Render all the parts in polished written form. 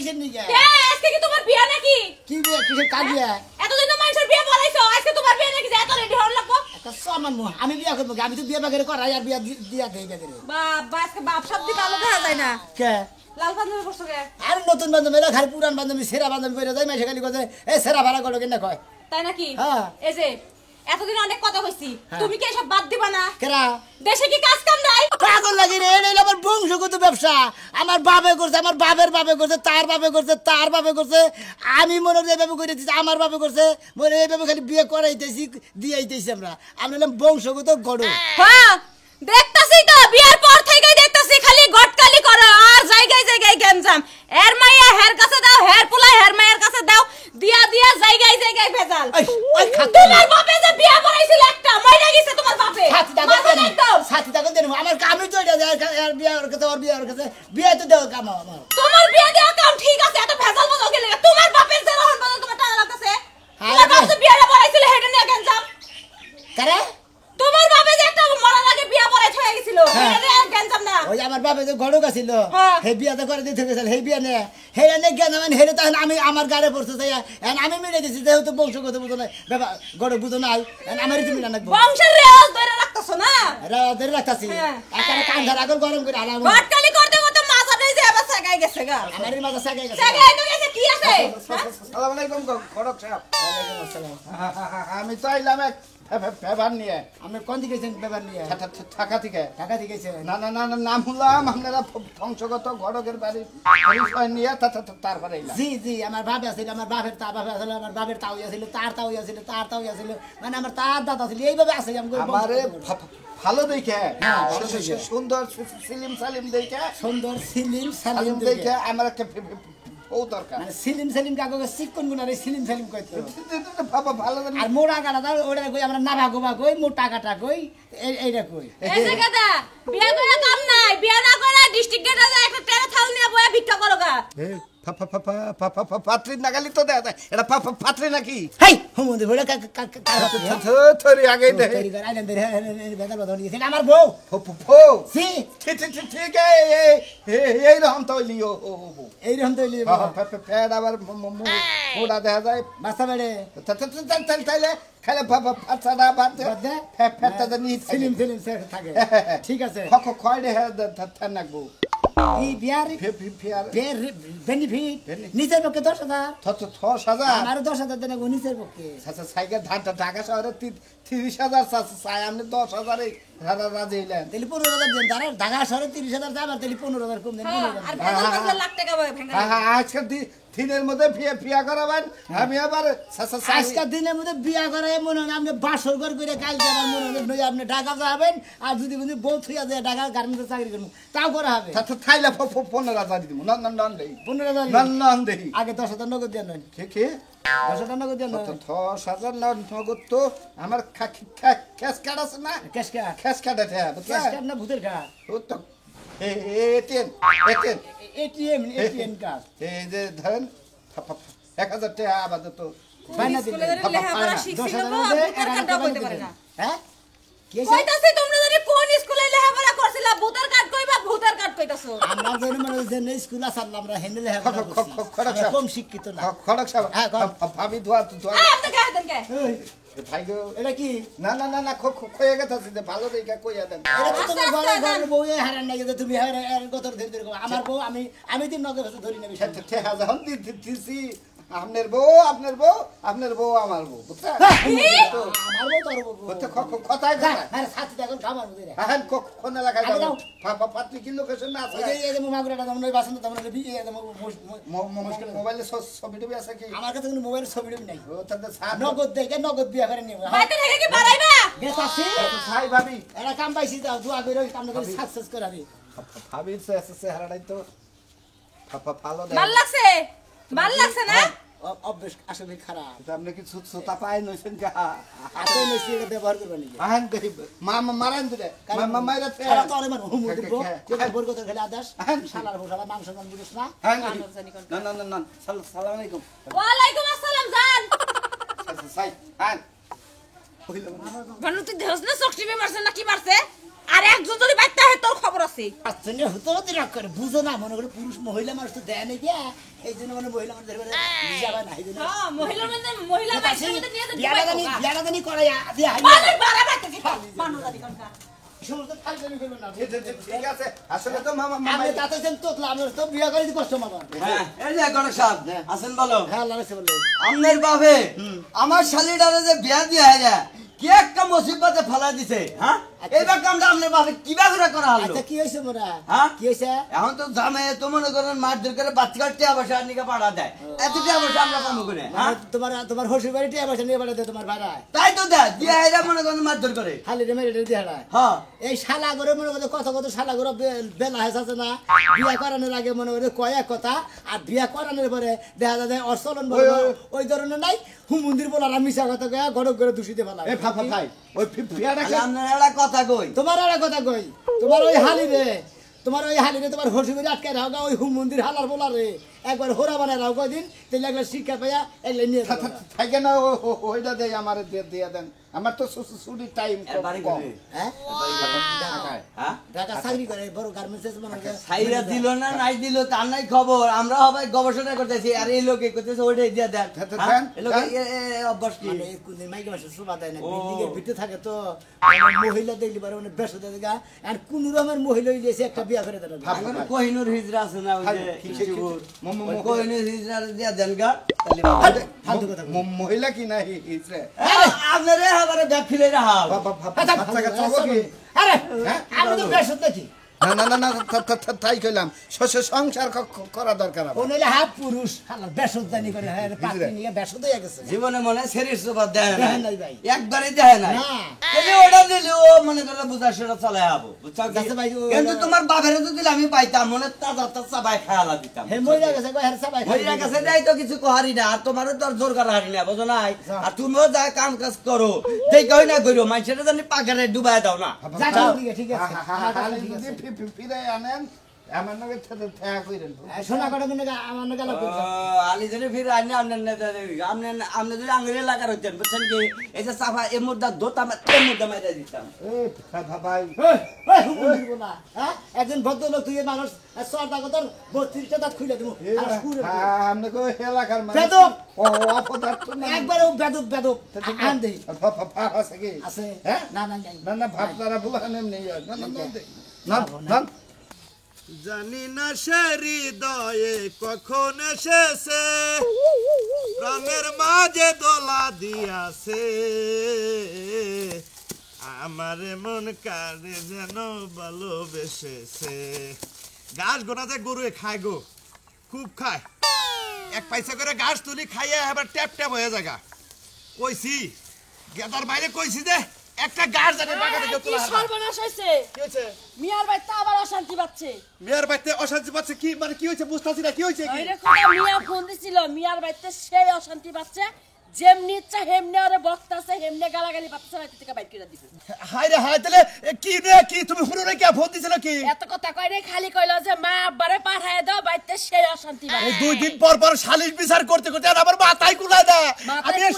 কিসের নিকে আজকে কি তোমার বিয়া নাকি কি বিয়ে কিসের কাজ বিয়ে এতদিন তো মানুষের বিয়া বলাইছো আজকে তোমার বিয়া নাকি যে এত রেডি হল লাগবো একটা সামান আমি বিয়ে করব আমি তো বিয়ে বাগেরে করাই আর বিয়ে দিয়া দেই বাগেরে বাবা আজকে বাপ সব দিকে আলো দেখা যায় না কে লাল পাঞ্জাবি পরছো কে আর নতুন বান্ধবীরা খালি পুরান বান্ধবী সেরা বান্ধবী কইরা যায় মাসে খালি কয় এ সেরা ভাড়া করো কেন কয় তাই নাকি হ্যাঁ এই যে এতদিন অনেক কথা কইছি তুমি কি এসব বাদ দিবা না কেরা দেশে কি কাজ কাম নাই পাগল লাগি রে এই আমার বংশগত ব্যবসা আমার বাপে করছে আমার বাপের বাপে করছে তার বাপে করছে তার বাপে করছে আমি মনে হয় এইভাবে করে দিচ্ছি আমার বাপে করছে মনে এইভাবে খালি বিয়ে করাইতেছি দিয়েইতেছি আমরা হলাম বংশগত গড় হ্যাঁ দেখতাছি তো বিয়ার পর থেকেই দেখতাছি খালি গটকালি করো আর জায়গায় জায়গায় গেমজাম এর মাইয়া হের কাছে দাও হের পোলা হের মায়ের কাছে দাও দিয়া দিয়া জায়গায় জায়গায় ভেজাল তোমার বাপে যে বিয়া করাইছিল একটা মইরা গেছে তোমার বাপে সাথী টাকা দেন আমার কামই তো এটা আর বিয়ে ওর কাছে ওর বিয়ে ওর কাছে বিয়ে তো দেও কাম আমার তোমার বিয়া দেওয়া কাম ঠিক আছে এত ভেজাল বলো গেলে তোমার বাপের যে রহন বলো তোমার টাকা লাগতেছে তোমার বাপ যে বিয়াটা করাইছিল হেডে নিয়ে গেমজাম কারে তোমার বাপে যে একটা মরার আগে বিয়া পড়াই ছয়ে গেছিল হেডে আর গেমজাম না ওই আমার বাপে যে গড়ক আছিল হে বিয়াটা করে দিতে গেছিল হে বিয়া নে হে নে জ্ঞান মানে হেরে তখন আমি আমার গাড়ে পড়ছে তাই আমি মেরে দিছি যেহেতু বংশগত বুঝো না বাবা গড়ক বুঝো না আমারই তুমি না নাকবো বংশের রেওয়াজ ধরে রাখতাছো না ধরে রাখতাছি একারে কান ধরে আগল গরম করে আলাম গটকালি করতে করতে মাথা নেই যে আবার সাগাই গেছে গা আমারই মাথা সাগাই গেছে সাগাই তো গেছে কি আছে আসসালামু আলাইকুম খড়ক সাহেব ওয়ালাইকুম আসসালাম আমি তো আইলাম এক পেপার নিয়ে আমি কোন দিকে গেছেন পেপার নিয়ে ঢাকা থেকে ঢাকা থেকে গেছেন না না না নাম হলাম আপনারা বংশগত ঘটকের বাড়ি পরিচয় নিয়ে তারপরে এলাম জি জি আমার বাপ আছিল আমার বাপের তা বাপ আছিল আমার বাপের তাও আছিল তার তাও আছিল তার তাও আছিল মানে আমার তার দাদা ছিল এইভাবে আছে আমি আমারে ভালো দেখে সুন্দর সিলিম সালিম দেখে সুন্দর সিলিম সালিম সালিম দেখে আমার একটা ও দরকার মানে সিলিম সালিম কাগজ চিকন গুনারে সিলিম সালিম কইতো বাবা ভালো আর মোড়া কাটা দাও ওটা কই আমরা নাভা গোবা কই মোটা কাটা কই এইটা কই এই জায়গাটা বিয়া করে কাম নাই বিয়া না করে ডিস্ট্রিক্ট গেটে যায় একটা টেরা থাল নিয়ে বয়া ভিক্ষা করো গা পাত্রী নাগালি তো দেয় এটা পাত্রী নাকি হেই হুমুন্দি বলে থরি আগে দে বেদার বদল দিয়েছে আমার বউ ফো সি ঠিক এই রকম তো লিও এইরকম তো ফেড আবার মোড়া দেখা যায় বাস্তা বেড়ে তাইলে খালে ফাটাটা বাদ দে ফেটটা নিয়ে সিলিম সিলিম থাকে ঠিক আছে খয় রে থাকবো এই বিয়ার ফিয়ার বেনিফিট নিচের পক্ষে 10,000 6,000 আমার 10,000 দেন নিচের পক্ষে সাইকেল ধানটা ঢাকা শহরে 30,000 চাই আপনি 10,000 এই রাজি হইলেন তাহলে 15,000 দেন তারা ঢাকা শহরে 30,000 দাম আর তাহলে 15,000 কম দেন আর বেতন লাখ টাকা ভেঙে আজকের দিনের মধ্যে ফিয়া করাবেন আমি আবার আজকের দিনের মধ্যে বিয়া করাই মনে হয় আপনি বাসর ঘর করে কালকে আমার মনে হয় আপনি ঢাকা যাবেন আর যদি বউ থুয়া যায় ঢাকা গার্মেন্টে চাকরি করবো তাও করা হবে থাইলে 15,000 দিব নন দেই 15,000 নন দেই আগে 10,000 নগদ দেন নয় কে 10,000 নগদ দেন 10,000 নগদ তো আমার ক্যাশ কার্ড আছে না ক্যাশ কার্ড ক্যাশ কার্ড আছে ক্যাশ কার্ড না ভূতের কার্ড ও তো এটিএম কার্ড এই যে ধরেন 1,000 টাকা আপাতত বাইনা দিলে স্কুলে লেখাপড়া শিখছিল ভূতের কার্ডও কইতে পারে না হ্যাঁ কি কইতাছি তোমরা জানি কোন স্কুলে লেখাপড়া করছিলা ভূতের কার্ড কইবা ভূতের কার্ড কইতাছো আমরা যেন মানে যে স্কুল আসাম আমরা হেন্ডেল লেখাপড়া কম শিক্ষিত না খড়ক সাহেব হ্যাঁ ভাবি ধোয়া আপনি গায়ে দেন কে ভাই গো এটা কি না না না না কইয়া গেছে যে ভালো দেখে কইয়া দেন এটা তো তোমার ঘরের বউ হারান নাই যে তুমি হারান কত ধরে ধরে আমার বউ আমি তিন নগদ ধরি নেবি ঠেকা যখন দিছি আপনার বউ আমার বউ বুঝছেন আমার বউ তোর বউ কথায় আরে সাথী এখন খাবার মধ্যে রে হ্যাঁ কোন এলাকায় যাও পাত্রী কি লোকেশন না আছে এই যে মাগুরাটা তোমরা বাসন্ত তোমরা বিয়ে মোবাইলে ছবি টবি আছে কি আমার কাছে কোনো মোবাইলের ছবি টবি নাই ও তাতে নগদ দেখে নগদ বিয়া করে নিব বাইতে থেকে কি বাড়াইবা গেছাছি ভাই ভাবি এরা কাম পাইছি দাও দোয়া করে কাম করে সাকসেস করাবি ভাবি সে হারাই তো ভালো ভাল লাগছে না অভ্যাস আসলে খারাপ আপনি কি সুতা পায় নইছেন কা হাতে নইছি এটা ব্যবহার করবা নাকি আহেন গরিব মারান দিলে মাইরা ফে খারাপ তো আরে মার হুম দিব কোন বরকত খেলে আদাস শালার শালা মাংস মান বুঝছ না না সালাম আলাইকুম ওয়ালাইকুম আসসালাম জান সাই হ্যাঁ ভানু তুই দেহস না চকটি মারছে না কি মারছে আর একজন যদি বাইতে হয় তোর খবর আছে আচ্ছা নিয়ে হতে হতে রাগ করে বুঝো না মনে করে পুরুষ মহিলা মানুষ তো দেয় নাকি এই জন্য মানে মহিলা মানুষ ধরে যাবে না এই জন্য হ্যাঁ মহিলা বাইতের মধ্যে নিয়ে যেতে বিয়াটা জানি করাই দিয়ে হাই বাড়ি বাড়া বাইতেছি মানুষ জানি কোনটা সমস্ত ফালতুমি করবে না ঠিক আছে আসলে তো মামা মামা আমি তাতে যেন তোতলা আমি তো বিয়া করে কষ্ট মামা হ্যাঁ এই যে গণেশ সাহেব আছেন বলো হ্যাঁ আল্লাহ রাখছে বলে আমনের বাপে আমার শালিটারে যে বিয়া দিয়া যায় কি একটা মুসিবতে ফেলা দিছে হ্যাঁ এইবার কামটা আমনের বাপে কিভাবে করে করা হলো আচ্ছা কি হইছে মোরা হ্যাঁ? কি হইছে এখন তো জামে তো মনে করেন মারধর করে বাচ্চা টিয়া বসে আর নিকে পাঠা দেয় এত টিয়া বসে আমরা পাবো করে হ্যাঁ তোমার শ্বশুর বাড়ি টিয়া পয়সা নিয়ে বাড়াতে তোমার ভাড়া তাই তো দেয় দিয়ে এরা মনে করেন মারধর করে খালি রে মেরে দিয়ে হারায় হ্যাঁ এই শালা করে মনে করতে কত কত শালা করে বেলা হয়েছে আছে না বিয়া করানোর আগে মনে করে কয়েক কথা আর বিয়া করানোর পরে দেখা যায় ওর চলন ওই ধরনের নাই মন্দির বলার মিশা কথা কয়া গড়ক করে দূষিতে ফেলা এ ভাই ওই বিয়াটা তাহলে আপনার একটা কথা কই তোমার আর এক কথা কই তোমার ওই হালি রে তোমার হসি করে আটকে রাও গা ওই মন্দির হালার বলার রে একবার হোরা বানায় রাও কদিন তাহলে একবার শিক্ষা পাইয়া এগুলো নিয়ে থাকে না ওইটা দেয় আমার দিয়ে দেন আমার তো ছুটির টাইম এর বাড়ি কম করে হ্যাঁ ঢাকায়। হ্যাঁ ঢাকা চাকরি করে বড় গার্মেন্টস মনে হয় সাইরা দিল না নাই দিল তার নাই খবর আমরা সবাই গবেষণা করতেছি আর এই লোকে করতেছে ওইটাই দিয়ে দেন হ্যাঁ? এই লোকে অভ্যাস কি মানে কোন মাইকে মাসে শোভা দেয় না ও। বিল্ডিং এর ভিতরে থাকে তো মহিলা দেখলি পারে মানে বেশ দেয় গা আর কোন রকমের মহিলা হইলেছে একটা বিয়া করে দেয় এখন কোহিনুর হিজরা আছে না ওই যে কিশোর মম- ওই কোহিনুর হিজরা দিয়ে দেন গা তাহলে ফালতু কথা বলে। মহিলা কি না হিজড়ে আপনারে আবার ব্যাগ ফিলে রাহাও বাচ্চা চলো কি আরে হ্যাঁ? আমি তো বেশ দেখি না তাই কইলাম সংসার করা দরকার আমার। ও নইলে হাফ পুরুষ হালার বেসদানি করে হ্যাঁ পাত্রী নিয়ে বেসদ হয়ে গেছে জীবনে মনে শরীর সোপা দেয় না দেখেন নাই ভাই। একবারই দেয় না না। তুমি ওটা দিলে ও মনে করলে বুঝা সেটা চালাই যাবো বুঝছো কি? যাচ্ছে ভাই, ও- কিন্তু তোমার বাপের তো দিলে আমি পাইতাম মনে তাজা তাজা ভাই খায়ালা দিতাম হে মইরা গেছে কই হের সবাই হইয়া গেছে যাই তো কিছু কহারি না আর তোমারও তো আর জোর করা হারি না বুঝো নাই আর তুমিও যা কাম কাজ করো দেখ কই না কইরো মানুষের জানি পাকারে ডুবাই দাও না যা ঠিক আছে ঠিক আছে ফিরে আনেন আমার নাকি ঠেয়া কইরেন শোনা কথা কিন্তু আমার না গেল ও, আলি যদি ফিরে আনি আপনি যদি আঙুলে লাগার হইতেন বুঝছেন কি এই যে সাফা এ মুদ্রা ধরতাম এ মুদ্রা মাইরা দিতাম ভাই একজন ভদ্রলোক তুই মানুষ সরদা কত 32টা দাঁত খুলে দেবো আর সুরে আপনি কো এলাকার বেদব। ও অপদার্থ না একবার ও বেদব বেদব আন দেই আছে কি আছে হ্যাঁ না না না না না ভাব তারা বুলান এমনি না না না না জানি না সে হৃদয়ে কখন এসেছে প্রাণের মাঝে দোলা দিয়াছে আমার মন কারে যেন ভালোবেসেছে ঘাস গোনাতে গরু খায় গো খুব খায় এক পয়সা করে ঘাস তুলি খাইয়ে এবার ট্যাপ ট্যাপ হয়ে জায়গা কইছি গেদার বাইরে কইছি যে একটা ঘাস জানে বাগা থেকে কি তোলা হবে। সর্বনাশ হয়েছে কি হয়েছে মিয়ার বাড়িতে আবার অশান্তি পাচ্ছে মেয়ের বাড়িতে অশান্তি পাচ্ছে কি মানে কি হয়েছে বুঝতেছি না কি হয়েছে কি এরকম মিয়া ফোন দিছিল মিয়ার বাড়িতে সেই অশান্তি পাচ্ছে যেমনি ইচ্ছা হেমনে ওরে বক্তাছে হেমনে গালাগালি পাচ্ছে বাড়ি থেকে বাইর করে দিবে হাই রে হাই তাহলে কি রে কি তুমি শুনো না কি ফোন দিছিল কি এত কথা কয় রে খালি কইলো যে মা আব্বারে পাঠায় দাও বাড়িতে সেই অশান্তি এই পাচ্ছে 2 দিন পর পর সালিশ বিচার করতে করতে আর আমার মাথায় কুলায় দেয় মাথায়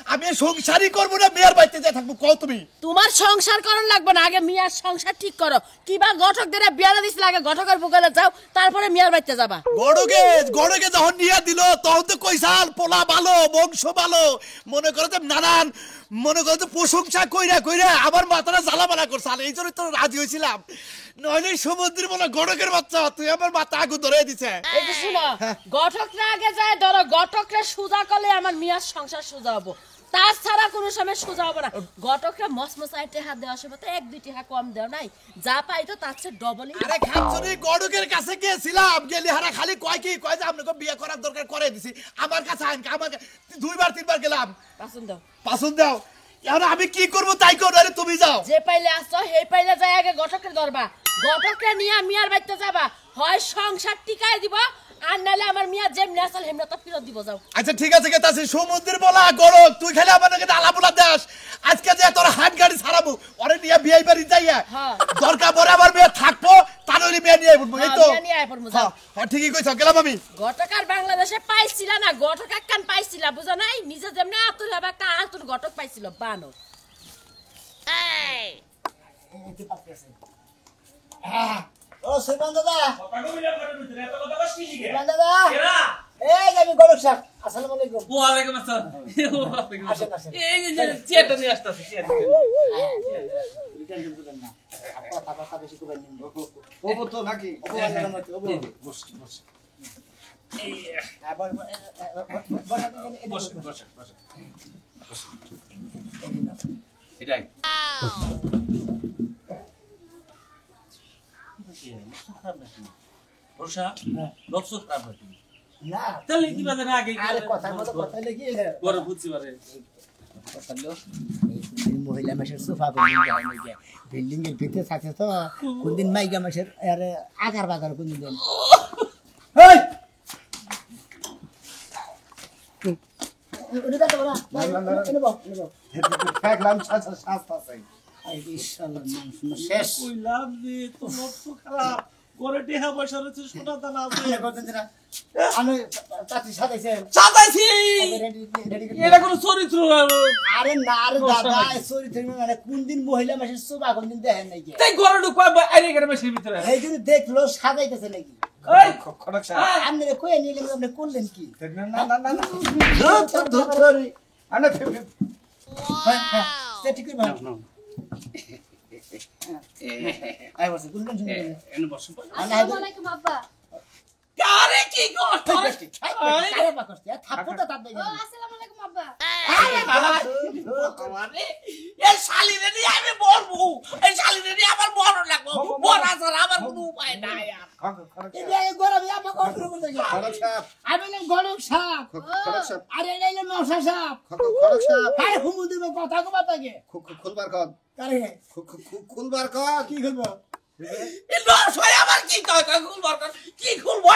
আমি সংসারই করবো না মেয়ের বাড়িতে যাই থাকবো কও তুমি তোমার সংসার করন লাগবে না আগে মিয়ার সংসার ঠিক করো কিবা ঘটক দেরে বিয়ারে দিছিল আগে ঘটকের বুকালে যাও তারপরে মিয়ার বাড়িতে যাবা গড়কে যখন নিয়ে দিল তখন তো কইসাল পোলা ভালো বংশ ভালো মনে করো যে নানান মনে করো যে প্রশংসা কইরা কইরা আমার মাথাটা জ্বালামালা করছাল এই জন্য তো রাজি হয়েছিলাম নইলে সমুদ্রের বলে গড়কের বাচ্চা তুই আমার মাথা আগুন ধরে দিছে এই যে শুনো ঘটকরা আগে যায় ধরো ঘটকরা সুজা করলে আমার মিয়ার সংসার সুজা হবো তাছাড়া কোনো সময় সোজা হবে না ঘটকরা মসমসাইটে হাত দেওয়ার সময় তো 1-2 টাকা কম দেও নাই যা পাইতো তার চেয়ে ডবলই আরে খাচ্ছনি গড়কের কাছে গেছিলাম গেলি হারা খালি কয় যে আপনাকে বিয়ে করার দরকার করে দিছি আমার কাছে আইন আমার 2-3 বার গেলাম পাসুন দাও এখন আমি কি করব তাই করো আরে তুমি যাও যে পাইলে আসছো সেই পাইলে যাই আগে ঘটকের ধরবা ঘটকরে নিয়ে মিয়ার বাড়িতে যাবা হয় সংসার টিকায় দিব আর নালে আমার মিয়া যেমনি আসল হেমনা তো ফিরত দিব যাও আচ্ছা ঠিক আছে গেতাছি সমুদ্রের বলা গড়ক তুই খালি আমাকে আলাপুলা দাস আজকে যে তোর হাত গাড়ি ছাড়াবো ওরে নিয়ে বিয়ে বাড়ি যাইয়া হ্যাঁ। দরকার পড়ে আমার মেয়ে থাকবো তার ওই মেয়ে নিয়ে আইবো এই তো মিয়া নিয়ে আয় পড়মু যাও হ্যাঁ ঠিকই কইছ গেলাম আমি ঘটক আর বাংলাদেশে পাইছিলা না ঘটক একখান পাইছিলা বুঝো নাই নিজে যেমনি আতুর হবে একটা আতুর ঘটক পাইছিল বানর এই যে পাত্রী আছে। হ্যাঁ ও সুলমান দাদা সুলমান দাদা এই যে আমি গলক সাহেব আসসালামু আলাইকুম ওয়ালাইকুম আসসালাম আসেন আসেন এই যে চেয়ারটা নিয়ে আসতেছি চেয়ার টেনশন করবেন না কথা কথা বেশি করবেন না ও তো নাকি বস হ্যাঁ বস বসেন এটাই বর্ষা লক্ষ খারাপ নাকি না তাহলে কি বাজে না আগে আরে কথার মতো কথা লেগে বড় বুঝছি পারে মহিলা মাসের সোফা বিল্ডিং এর ভিতরে থাকে তো কোনদিন মাইকা মাসের আরে আগার বাগার কোনদিন দেন দেখলাম শাস্তা চাই শেষ কইলাম যে তো লক্ষ খারাপ করে টেহা পয়সা রয়েছে সোনা দানা আছে আমি চাকরি সাজাইছেন সাজাইছি এটা কোনো চরিত্র আরে না রে দাদা চরিত্র মানে কোনদিন মহিলা মাসের সোফা কোনদিন দেখেন নাকি তাই ঘরে ঢুকবা আইরে গেলে মেশির ভিতরে এই যদি দেখলো সাজাইতেছে নাকি এই খড়ক সাহেব আপনি কয়ে নিয়ে গেলেন আপনি করলেন কি না না না না ধরি আনে ঠিক করে আই বসে কোন টেনশন নেই এনে বসুন আসসালামু আলাইকুম আব্বা কারে কি করতে আরে বাকসতে থাপ্পড়টা তাপ দেই আসসালামু আলাইকুম আব্বা আমারে এই শালিরে নিয়ে আমি বলবো এই শালিরে নিয়ে আমার বড় লাগবো বড় আছে আমার কোনো উপায় নাই আর এই গরমে আপা কন্ট্রোল করতে গেল খড়ক সাহেব আমি না গলক সাপ খড়ক সাহেব আরে এই না মশা সাপ খড়ক সাহেব আরে হুমু দিব কথা কো বাতাকে খুলবার কর কারে খুলবার কর কি করব এই লস হয় আমার কি কয় খুলবার কর কি খুলবো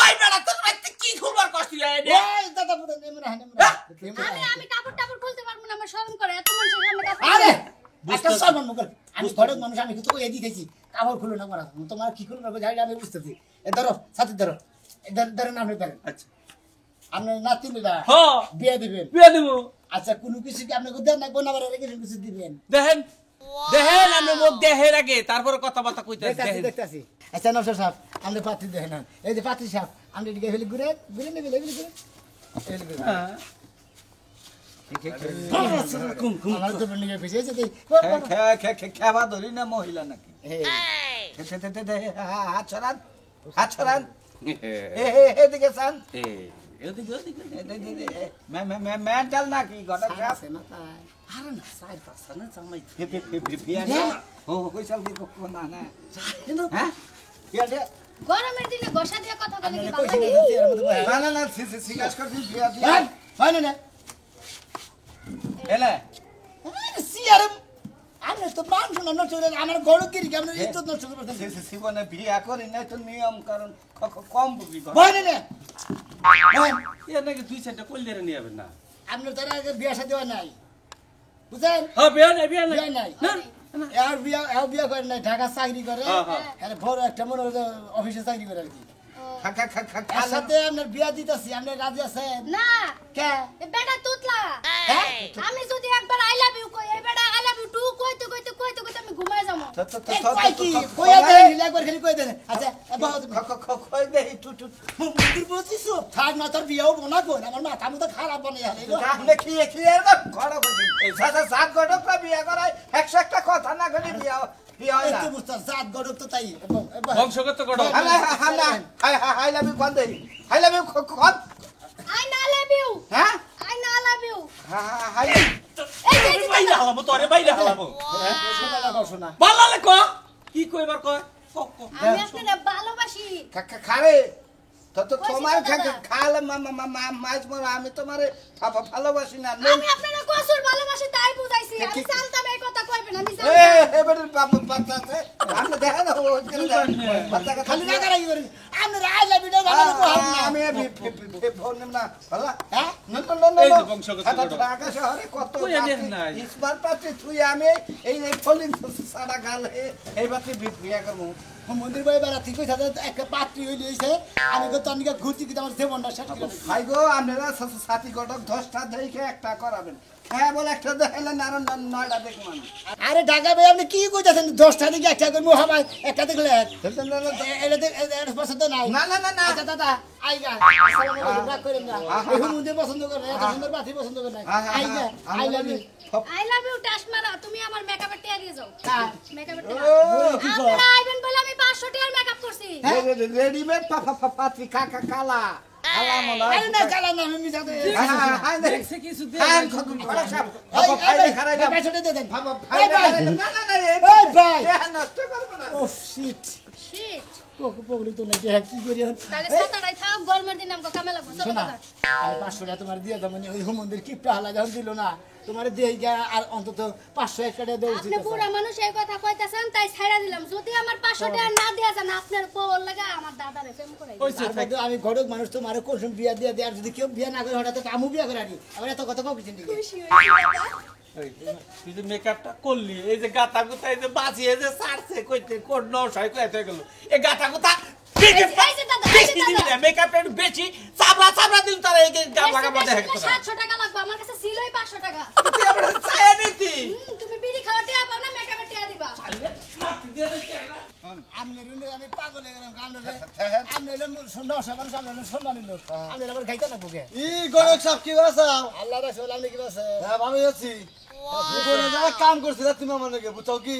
ওই বেড়া তোর বাইতে কি খুলবার কষ্টিলা এনে এই দাদা বুড়া নেমরা নেমরা আমি কাপড় টাপড় খুলতে পারবো না আমার শরম করে এত মানুষের সামনে কাপড় আরে একটা সামান মুকল আমি ঘরের মানুষ আমি তো এদি দিয়েছি কাপড় খুলে না মারা তোমার কি করবে যাই আমি বুঝতেছি এ ধরো সাথে ধরো এ ধরো নাম ধরো আচ্ছা আপনি নাতি মিলা হ্যাঁ বিয়ে দিবেন বিয়া দেবো আচ্ছা কোনো কিছু কি আপনাকে দেন না কোন আবার কিছু দিবেন দেখেন দেখেন আমি মুখ দেখের আগে তারপরে কথাবার্তা কইতে দেখতাছি দেখতাছি আচ্ছা নবসর সাহেব আমরা পাত্রী দেখেন এই যে পাত্রী সাহেব আমরা এদিকে ফেলে ঘুরে ঘুরে নেবে ঘুরে ঘুরে আমার তো নিয়ে ফেসেছে খেবা ধরি না মহিলা নাকি হাত ছড়ান এদিকে চান মেন্টাল নাকি ঘটক সাহেব আরে না সাইড পাশা না জামাই কইসাল কি না না হ্যাঁ গরমের দিনে গোসা দিয়ে কথা বলে কি ভালো কইছি লাগে এর মধ্যে না না না সিগাস করবি বিয়া দিয়া হয় না এলে সিআরএম আমি তো মান শুনা নষ্ট আমার গড় কি আমরা ইজ্জত নষ্ট করতে জীবনে বিয়া করি নাই তো নিয়ম কারণ কম বুঝি হয় না এর নাকি দুই চারটা কইল ধরে নিয়ে যাবেন না আপনার তারা আগে বিয়া শাদী হয় নাই বুঝছেন হ্যাঁ বিয়া নাই বিয়া নাই আর বিয়া করে নাই ঢাকা চাকরি করে আর বড় একটা মনে হয় অফিসে চাকরি করে আর কি এর সাথে আপনার বিয়া দিতেছি আপনি রাজি আছেন না কে এ বেটা তুতলা আমি যদি একবার আই লাভ ইউ কই এই বেটা আই লাভ ইউ টু কইতে আমি ঘুমায় যাবো কই কি কইয়া দেন একবার খালি কই দেন আচ্ছা বহুত কই দে টু মুদির বসিছো থাক না তোর বিয়াও বনা কোন আমার মাথা মতো খারাপ বনে আলে আপনি কি এর ঘর কইছেন এই সাত ঘটক বিয়া করায় 100 একটা কথা না করি বিয়া বিয়া হয় না তো বুঝছ জাত গড়ক তো তাই বংশগত গড় হালা হালা আই লাভ ইউ কোন দে আই লাভ ইউ কোন আই না লাভ ইউ হ্যাঁ আই না লাভ ইউ হাই এই যে বাইরে হালাবো তোরে বাইরে হালাবো শোনা ভালো লাগে ক কি কইবার কয় আমি আপনাকে ভালোবাসি খারে তো তোমার খালে মাছ মরা আমি তোমারে ভালোবাসি না আমি আপনাকে কসুর ভালোবাসি তাই বুঝাইছি আমি জানতাম এই কথা কইবেন আমি এবারে বাচ্চা আছে আমি দেখেন বাচ্চা খালি না করাই করি আমি রাই লাভ ভিডিও বানাবো কো হাম না আমি ফোন নিম না ভালো হ্যাঁ এই যে বংশগত গড় ঢাকা শহরে কত কই দেখেন না স্মার্ট পাচ্ছি তুই আমি এই ফলিং সারা গাল এই বাতি বিয়া করবো মন্দির বাই বারা ঠিক কইছা একটা পাত্রী হইলি হইছে আমি তো তনিকা ঘুরতি কি আমার জীবনটা শেষ করে ভাই গো আপনারা সাথী ঘটক 10টা দেখে একটা করাবেন হ্যাঁ বলে একটা দেখাইলে না 9টা দেখমান আরে ঢাকা ভাই আপনি কি কইতাছেন 10টা দিকে একটা করে মোহাম্মদ একটা দেখলে এটা পছন্দ নাই না না না না আচ্ছা দাদা আইগা আসসালামু আলাইকুম রাগ করেন না এই হুমুন্দে পছন্দ করে এত সুন্দর বাতি পছন্দ করে না আইগা I love you I love you টাসমারা তুমি আমার মেকআপের টিয়া দিয়ে যাও হ্যাঁ মেকআপের ও, টিয়া আপনারা আইবেন বলে আমি 500 টাকার মেকআপ করছি রেডিমেড পাত্রী কাকা কালা কালা মনে হয়। আরে না কালা না আমি মিজাতে হ্যাঁ দেখছে কিছু দে হ্যাঁ খদুন খড়া সাহেব বাবা ফাইলে খারাই দাও পয়সাটা দিয়ে দেন বাবা এই ফাইলে ভাই খারাই দাও না না না এই ভাই নষ্ট করব না ও শিট শিট পগলি তো নাকি কি করি এখন তাহলে সাতারাই থাক গরমের দিন আমাকে কামে লাগবে চলো শোনা বাজার আর 500 টাকা তোমার দিয়ে দাও মানে ওই হুমন্দির কি প্রাহলা যখন দিল না তোমার দিয়ে গিয়া আর অন্তত 500 টাকা দেওয়া উচিত আপনি বুড়া মানুষ এই কথা কইতাছেন তাই ছাইড়া দিলাম যদি আমার 500 টাকা না দেয়া যান আপনার কোল লাগা আমার দাদারে প্রেম করাই তার মধ্যে আমি ঘরক মানুষ তোমার কোন বিয়া দিয়ে দেয় আর যদি কেউ বিয়া না করে হঠাৎ আমু বিয়া করে আনি আবার এত কথা কও কিছু খুশি হইছি দাদা তুই যে মেকআপটা করলি এই যে গাতা গুতা এই যে বাজিয়ে যে সারছে কইতে কোন নশাই কইতে গেল এই গাতা গুতা এই যে দাদা এই যে দাদা মেকআপ একটু বেশি চাবড়া দিল তার এই গাম লাগা মধ্যে হেক 700 টাকা লাগবে আমার কাছে ছিলই 500 টাকা তুই আমরা চায় নিতি তুমি বিড়ি খাওয়া টিয়া পাও না মেকআপের টিয়া দিবা আমনে রুনে আমি পাগল হয়ে গেলাম কান্দে আমনে হলো সুন্দর সবার সামনে সম্মানী লোক আমনে আবার খাইতে না বুকে ই গরক সব কি বাসা আল্লাহ রাসূল আপনি কি বলছেন হ্যাঁ আমি আছি জীবনে যা কাম করছিল তুমি আমার নাকি বুঝছো কি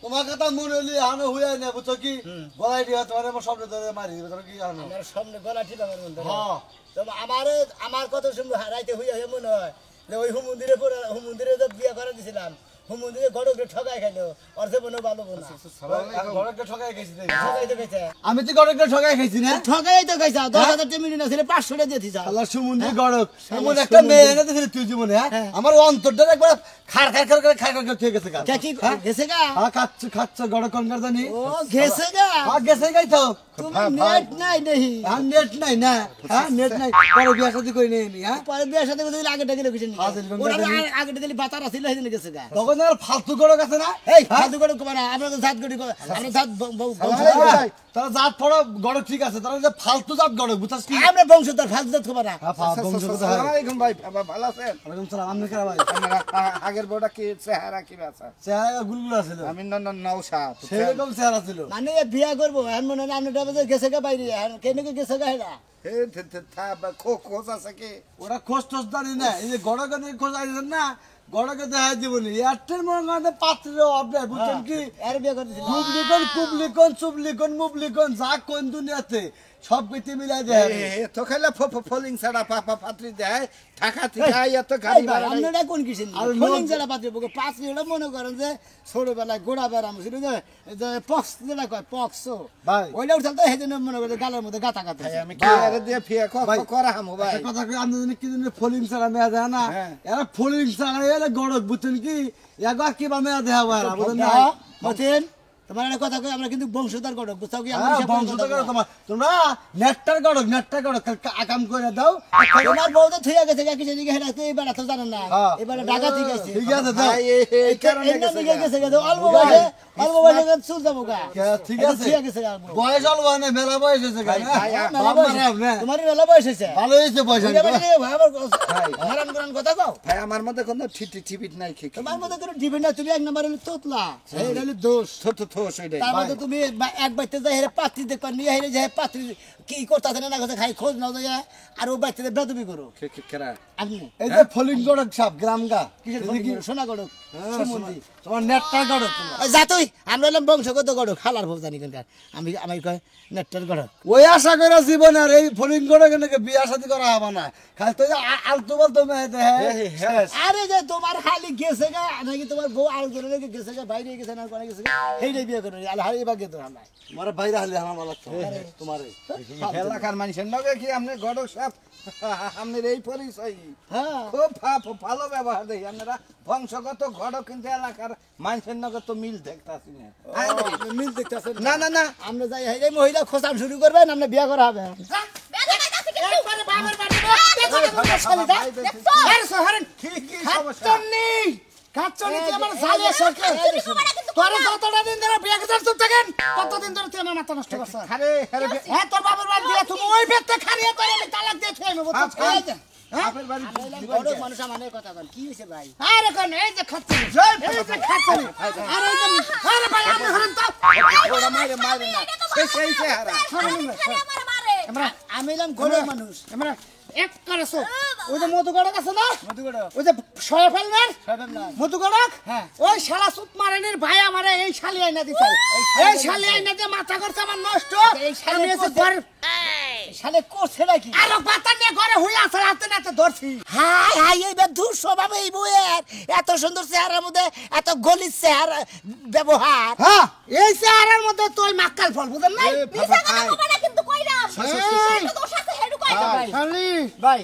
তোমার কথা মনে হলি আনো হইয়া না বুঝছো কি গলাই দিয়া তোমার আমার শব্দ ধরে মারি দিবে তুমি কি জানো আমার সামনে গলা ঠিক আমার মন হ্যাঁ তো আমার কথা শুনবো হারাইতে হইয়া হয়ে মনে হয় যে ওই হুমন্দিরে যে বিয়া করে দিছিলাম হুমন্দিরে গড়কে ঠকাই খাইলো অর্থে মনে ভালো বোনা গরককে ঠকাই গেছি ঠকাই তো খাইছে আমি তো গরককে ঠকাই খাইছি না ঠকাই তো খাইছা 10,000 টাকা মিলিয়ে না ছিল 500 টাকা দিয়ে দিছা আল্লাহ সুমন্দি গরক এমন একটা মেয়ে এনে দিছিস তুই জীবনে হ্যাঁ আমার অন্তরটা একবার খাড় করে ঠিক গেছে গা কি গেছে গা হ্যাঁ খাচ্ছ গরক কোন কার জানি ও গেছে গা গেছে গাই তো তুমি নেট নাই দেহি নেট নাই না হ্যাঁ নেট নাই পরে বিয়া শাদী কই নেই হ্যাঁ পরে বিয়ের সাথে কথা আগে ডেকে রেখেছেন ওরা আগে ডেকে বাতার আছিল হেদিন গেছে গা তখন আর ফালতু গরক আছে না এই ফালতু করে কোবা না আমরা তো জাত গড়ি আমরা জাত তারা জাত পড়া গরক ঠিক আছে তারা যে ফালতু জাত গরক বুঝছস কি আমরা বংশধর ফালতু জাত কোবা না আসসালামু আলাইকুম ভাই ভালো আছেন ওয়ালাইকুম সালাম আপনি কেরা ভাই আপনারা আগের বড়টা কি চেহারা কি আছে চেহারা গুলগুলা ছিল আমি নৌসাদ সেরকম চেহারা ছিল মানে বিয়া করবো এখন মনে হয় আমরা গেছে গা বাইরে কেন গেছে গা হেরা খোঁজ আছে কি ওরা খোঁজ টোজ জানি না এই যে গড়কে খোঁজ আইছেন না গড়কে দেখা জীবনি এয়ারটেল মনে করেন পাত্রের অভ্যাস বুঝছেন কি আর বিয়া করতেছিল চুবলিকন মুবলিকন যা কোন দুনিয়াতে সব কিছু মিলাই দেয় তো খাইলে ফলিং ছাড়া পাপা পাত্রী দেয় ঢাকা থেকে এত গাড়ি ভাড়া নাই। আপনারা কোন কিসের আর ফলিং জেলা পাত্রে বুকে পাঁচ মিনিট মনে করেন যে ছোটবেলায় গোড়া বেড়াম ছিল যে পক্স যেটা কয় পক্স ভাই। ওইটা উঠাল তো সেই জন্য মনে করে গালের মধ্যে গাতা গাতা ভাই, আমি কি আরে দিয়ে ফিয়া করা হামু ভাই একটা কথা কই আপনি জানেন কি জানেন ফলিং ছাড়া মেয়া দেয় না হ্যাঁ। এরা ফলিং ছাড়া এলে গড়ক বুঝছেন কি একবার কিবা মেয়া দেয়া ভাই বুঝেন না মতেন তোমার একটা কথা কই আমরা কিন্তু বংশধর গড়ক বুঝছাও কি হ্যাঁ, বংশধর গড়ক তোমরা নেটটার গড়ক আকাম করে দাও তোমার বউ তো থইয়া গেছে কি জানি হেরা তো এবার তো জানেন না হ্যাঁ। এবার ঢাকা ঠিক আছে ঠিক আছে দাও ভাই, এই কারণে গেছে গা। অল্প বয়সে চুল যাবো গা ঠিক আছে থইয়া গেছে গা বয়স অল্প না মেলা বয়স হয়েছে ভাই, ভাই, মেলা বয়স তোমার মেলা বয়স হয়েছে ভালো হয়েছে বয়স হারাম করান কথা কও ভাই আমার মধ্যে কোনো টিপিট নাই কি তোমার মধ্যে কোনো ডিপেন্ড না তুমি এক নম্বরে তোতলা এটা হলো দোষ থো সেটাই তার মধ্যে তুমি এক বাইতে যাই হেরে পাত্রী দেখবা নিয়ে হেরে যাই পাত্রী কি করতেছে না কথা খাই খোঁজ নাও যায় আর ও বাইতে বেদবি করো কেরা আপনি এই যে ফলিং গড়ক সাপ গ্রাম গা কিসের ফোন করো? সোনা গড়ক সুমন্দি তোমার নেটটার গড়ক তোমার যা তুই আমরা হলাম বংশগত গড়ক খালার ভোগ জানি কেনকার আমি কয় নেটটার গড়ক ওই আশা করে জীবনে আর এই ফলিং গড়ক নাকি বিয়া শাদী করা হবে না খালি তো আলতু বলতো মেয়ে শেষ আরে যে তোমার খালি গেছে গা নাকি তোমার বউ আর করে নাকি গেছে গা বাইরে গেছে না কোনে গেছে গা এইটাই বিয়ে করে আর হারি বাগে তো হালাই তোমার বাইরে হালি আমার ভালো লাগতো তোমারে এলাকার মানুষের নগে কি আপনি গড়ক সাপ আপনার এই পরিচয় হ্যাঁ খুব ভালো ব্যবহার দেখি আপনারা বংশগত ঘটক কিন্তু এলাকার মানুষের নগে তো মিল দেখতাছি না মিল দেখতেছেন না না না আমরা যাই এই মহিলা খোঁচান শুরু করবেন আমরা বিয়ে করা হবে কি সমস্যা আরে আরে তোর বাবার বাদ দিয়ে তুমি ওই ব্যক্তি খারিয়ে করে আমি তালাক দিয়ে বাপের বাড়ি বড় মানুষ আমাদের কথা বল কি হয়েছে ভাই আরে কোন এই যে খাচ্ছে এই যে খাচ্ছে আরে এই যে আরে ভাই আপনি হরেন তো ওরা মারে মারে না সেই চেহারা খালি আমার মারে আমি এলাম গরিব মানুষ আমরা এক করেছো ওই যে মধুগড়ক আছে না মধুগড়ক ওই যে সয়ফেলনের সয়ফেলনার। মধুগড়ক হ্যাঁ। ওই শালা সুত মারানির ভাই আমারে এই শালি আইনা দিছে এই শালি আইনা দিয়ে মাথা করছে আমার নষ্ট এই শালি আমি এসে করছে- ঘর শালে করছে নাকি আরো পাতা নিয়ে ঘরে হইয়া আছে রাতে নাতে ধরছি হাই হাই এই বেধুর স্বভাব এই বইয়ের এত সুন্দর চেহারার মধ্যে এত গলির চেহারা ব্যবহার হ্যাঁ এই চেহারার মধ্যে তুই মাক্কাল ফল বুঝেন না মিছা কথা কবে না কিন্তু কইরাম এই। তো দোষ আছে হেডু কই ভাই। শালি ভাই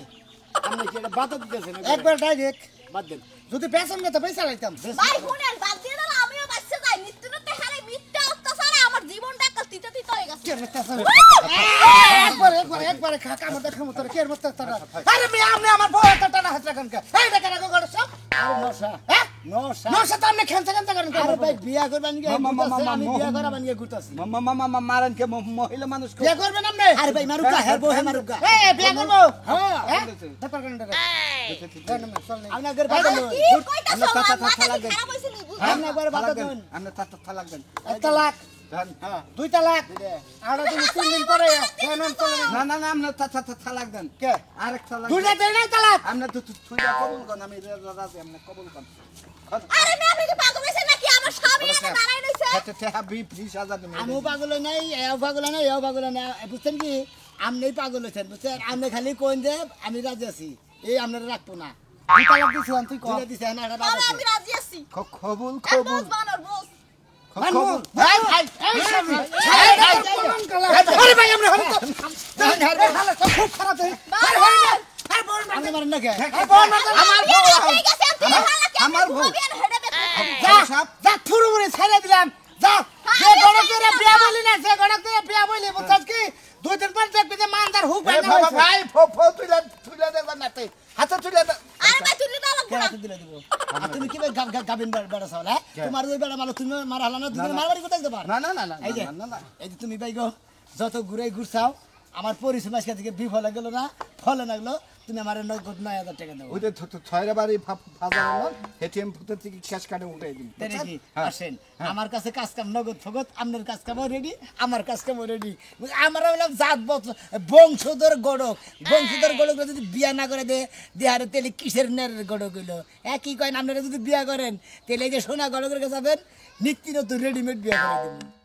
আপনি কি এটা বাদ দিতেছেন একবার ডাইরেক্ট বাদ দেন যদি পেছন নিতে পয়সা লাইতাম ভাই শুনেন বাদ দিয়ে দাও আমিও বাচ্চা যাই নিত্যনতে হারে মিথ্যা অত্যাচারে আমার জীবনটা একটা তিতা তিতা হয়ে গেছে একবারে খাকা আমার দেখা মতো কে মতো তারা আরে মেয়ে আপনি আমার বউ এত টানা হাত রাখেন কে এই দেখেন আগে গড় সব নশা হ্যাঁ নশা নশা তো আপনি খেলতে খেলতে করেন আরে ভাই বিয়া করবেন কি আমি বিয়া করাবেন কি ঘুরতাছি মারেন কে মহিলা মানুষ বিয়ে করবেন আপনি আরে ভাই মারুকা হেরবো হে মারুকা এই বিয়ে করবো হ্যাঁ হ্যাঁ ব্যাপার কেন টাকা চল নেই আপনাদের বাদ দেন কি কইতাছো আমার মাথা কি খারাপ হইছে নি বুঝ আপনাদের বাদ দেন আমরা তালাক দেন এক তালাক হ্যাঁ 2 তালাক আর তুমি 3 দিন পরে কেন চলে না না না আমরা তালাক দেন কে আরেক তালাক দুইটা দেই নাই তালাক আমরা তো তুইটা কবুল কর আমি রাজি আমরা কবুল কর আরে মে আপনি কি পাগল হইছেন নাকি আমার স্বামী এনে দাঁড়াই রইছে আমিও পাগল নাই এও পাগল নাই এও পাগল নাই বুঝছেন কি আপনি পাগল হয়েছেন বুঝছেন আপনি খালি কোন যে আমি রাজি আছি এই আপনারা রাখবো না দুই তালাক দিছিলাম তুই কর দুইটা দিছে না এটা বাবা বাদ আমি রাজি আছি কবুল বস বানর বস কবুল ভাই ভাই এই সামনে আরে ভাই আমরা হল তো হালে তো খুব খারাপ হই আরে ভাই আরে বোন আপনি মারেন না কে আমার বউ ঠিক আছে আপনি আমার বউ। হেডে দেখো যা যা থুরু করে ছেড়ে দিলাম যা যে গড়ক করে বিয়া বলি না যে গড়ক করে বিয়া বলি বুঝছস কি 2 দিন পর দেখবি যে মানদার হুক এ বাইনা বাবা হইছে ভাই তুইলা দে নাতে হাতে তুইলা দে আরে ভাই তুই দাও কে রাতে দিলে দিব আর তুমি কি গাবিন বেড়া চাও না তোমার ওই বেড়া মারো তুমি মার হালা না দুজন মারবাড়ি কোথায় দেবা না না না না এই যে না না এই যে তুমি ভাই গো যত ঘুরাই ঘুরছাও আমার পরিশ্রম আজকে থেকে বিফল গেল না ফলে লাগলো তুমি আমার 9,000 টাকা দাও ওই যে ছয়রা বাড়ি ফাজা হলো এটিএম ফুটে থেকে ক্যাশ কার্ডে উঠাই দিন তাই নাকি আসেন আমার কাছে কাজ কাম নগদ ফগত আপনার কাজ কামও রেডি আমার কাজ কামও রেডি আমরা বললাম জাত বংশধর গড়ক যদি বিয়া না করে দেহারে তেলে কিসের নের গড়ক হইলো একই কয়েন আপনারা যদি বিয়া করেন তাহলে এই যে সোনা গড়কের কাছে যাবেন নিত্য নতুন রেডিমেড বিয়া করে দেবেন